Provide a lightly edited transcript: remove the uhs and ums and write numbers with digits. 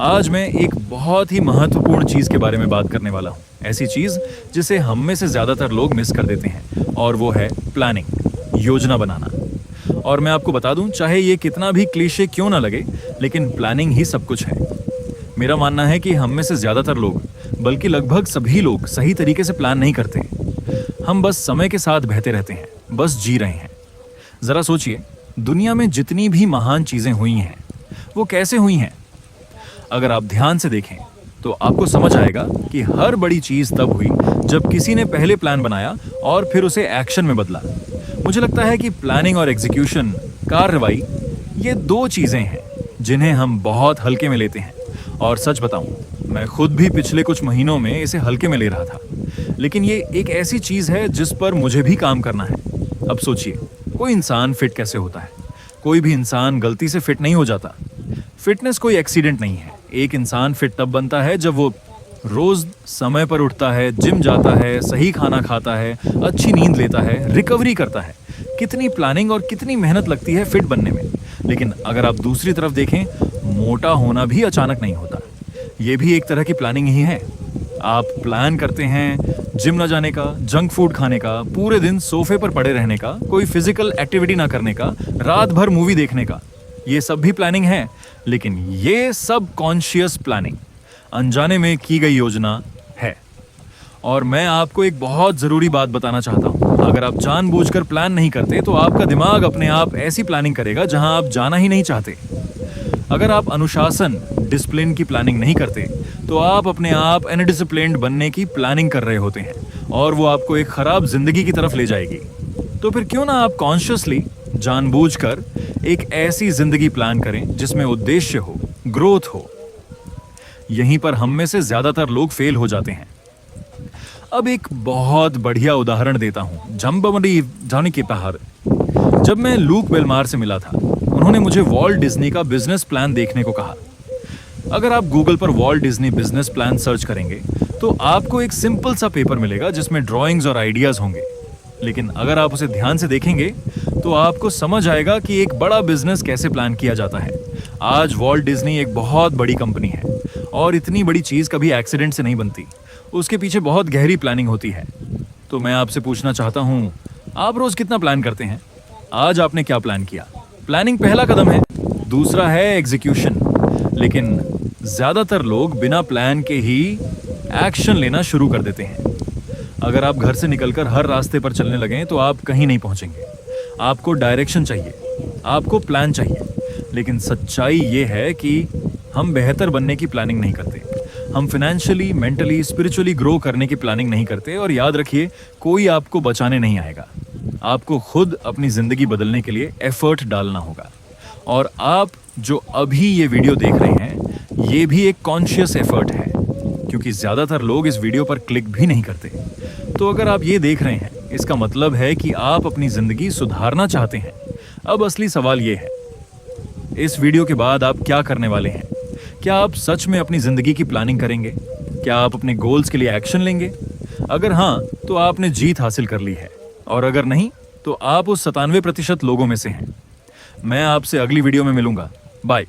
आज मैं एक बहुत ही महत्वपूर्ण चीज़ के बारे में बात करने वाला हूँ। ऐसी चीज़ जिसे हम में से ज़्यादातर लोग मिस कर देते हैं और वो है प्लानिंग, योजना बनाना। और मैं आपको बता दूं, चाहे ये कितना भी क्लीशे क्यों ना लगे, लेकिन प्लानिंग ही सब कुछ है। मेरा मानना है कि हम में से ज़्यादातर लोग, बल्कि लगभग सभी लोग सही तरीके से प्लान नहीं करते। हम बस समय के साथ बहते रहते हैं, बस जी रहे हैं। ज़रा सोचिए, दुनिया में जितनी भी महान चीज़ें हुई हैं, वो कैसे हुई हैं? अगर आप ध्यान से देखें तो आपको समझ आएगा कि हर बड़ी चीज तब हुई जब किसी ने पहले प्लान बनाया और फिर उसे एक्शन में बदला। मुझे लगता है कि प्लानिंग और एग्जीक्यूशन, कार्रवाई, ये दो चीजें हैं जिन्हें हम बहुत हल्के में लेते हैं। और सच बताऊं, मैं खुद भी पिछले कुछ महीनों में इसे हल्के में ले रहा था। लेकिन ये एक ऐसी चीज है जिस पर मुझे भी काम करना है। अब सोचिए, कोई इंसान फिट कैसे होता है? कोई भी इंसान गलती से फिट नहीं हो जाता। फिटनेस कोई एक्सीडेंट नहीं है। एक इंसान फिट तब बनता है जब वो रोज समय पर उठता है, जिम जाता है, सही खाना खाता है, अच्छी नींद लेता है, रिकवरी करता है। कितनी प्लानिंग और कितनी मेहनत लगती है फिट बनने में। लेकिन अगर आप दूसरी तरफ देखें, मोटा होना भी अचानक नहीं होता। ये भी एक तरह की प्लानिंग ही है। आप प्लान करते हैं जिम न जाने का, जंक फूड खाने का, पूरे दिन सोफे पर पड़े रहने का, कोई फिजिकल एक्टिविटी ना करने का, रात भर मूवी देखने का। ये सब भी प्लानिंग है, लेकिन ये सब कॉन्शियस प्लानिंग, अनजाने में की गई योजना है। और मैं आपको एक बहुत ज़रूरी बात बताना चाहता हूँ। अगर आप जानबूझकर प्लान नहीं करते तो आपका दिमाग अपने आप ऐसी प्लानिंग करेगा जहां आप जाना ही नहीं चाहते। अगर आप अनुशासन, डिसिप्लिन की प्लानिंग नहीं करते तो आप अपने आप अनडिसिप्लिन्ड बनने की प्लानिंग कर रहे होते हैं और वो आपको एक खराब जिंदगी की तरफ ले जाएगी। तो फिर क्यों ना आप कॉन्शियसली, जानबूझकर एक ऐसी जिंदगी प्लान करें जिसमें उद्देश्य हो, ग्रोथ हो। यहीं पर हम में से ज्यादातर लोग फेल हो जाते हैं। अब एक बहुत बढ़िया उदाहरण देता हूं, जंबमरी जाने के पहाड़। जब मैं लूक बेलमार से मिला था, उन्होंने मुझे वॉल्ट डिज्नी का बिजनेस प्लान देखने को कहा। अगर आप गूगल पर Walt Disney business plan search करेंगे तो आपको एक सिंपल सा पेपर मिलेगा जिसमें ड्राइंग्स और आइडियाज होंगे। लेकिन अगर आप उसे ध्यान से देखेंगे तो आपको समझ आएगा कि एक बड़ा बिजनेस कैसे प्लान किया जाता है। आज वॉल्ट डिज्नी एक बहुत बड़ी कंपनी है और इतनी बड़ी चीज कभी एक्सीडेंट से नहीं बनती। उसके पीछे बहुत गहरी प्लानिंग होती है। तो मैं आपसे पूछना चाहता हूँ, आप रोज कितना प्लान करते हैं? आज आपने क्या प्लान किया? प्लानिंग पहला कदम है, दूसरा है एग्जीक्यूशन। लेकिन ज्यादातर लोग बिना प्लान के ही एक्शन लेना शुरू कर देते हैं। अगर आप घर से निकलकर हर रास्ते पर चलने लगें तो आप कहीं नहीं पहुंचेंगे। आपको डायरेक्शन चाहिए, आपको प्लान चाहिए। लेकिन सच्चाई ये है कि हम बेहतर बनने की प्लानिंग नहीं करते। हम फाइनेंशियली, मेंटली, स्पिरिचुअली ग्रो करने की प्लानिंग नहीं करते। और याद रखिए, कोई आपको बचाने नहीं आएगा। आपको खुद अपनी जिंदगी बदलने के लिए एफर्ट डालना होगा। और आप जो अभी ये वीडियो देख रहे हैं, ये भी एक कॉन्शियस एफर्ट है, क्योंकि ज्यादातर लोग इस वीडियो पर क्लिक भी नहीं करते। तो अगर आप ये देख रहे हैं, इसका मतलब है कि आप अपनी जिंदगी सुधारना चाहते हैं। अब असली सवाल ये है, इस वीडियो के बाद आप क्या करने वाले हैं? क्या आप सच में अपनी जिंदगी की प्लानिंग करेंगे? क्या आप अपने गोल्स के लिए एक्शन लेंगे? अगर हाँ, तो आपने जीत हासिल कर ली है। और अगर नहीं, तो आप उस 97% लोगों में से हैं। मैं आपसे अगली वीडियो में मिलूंगा। बाय।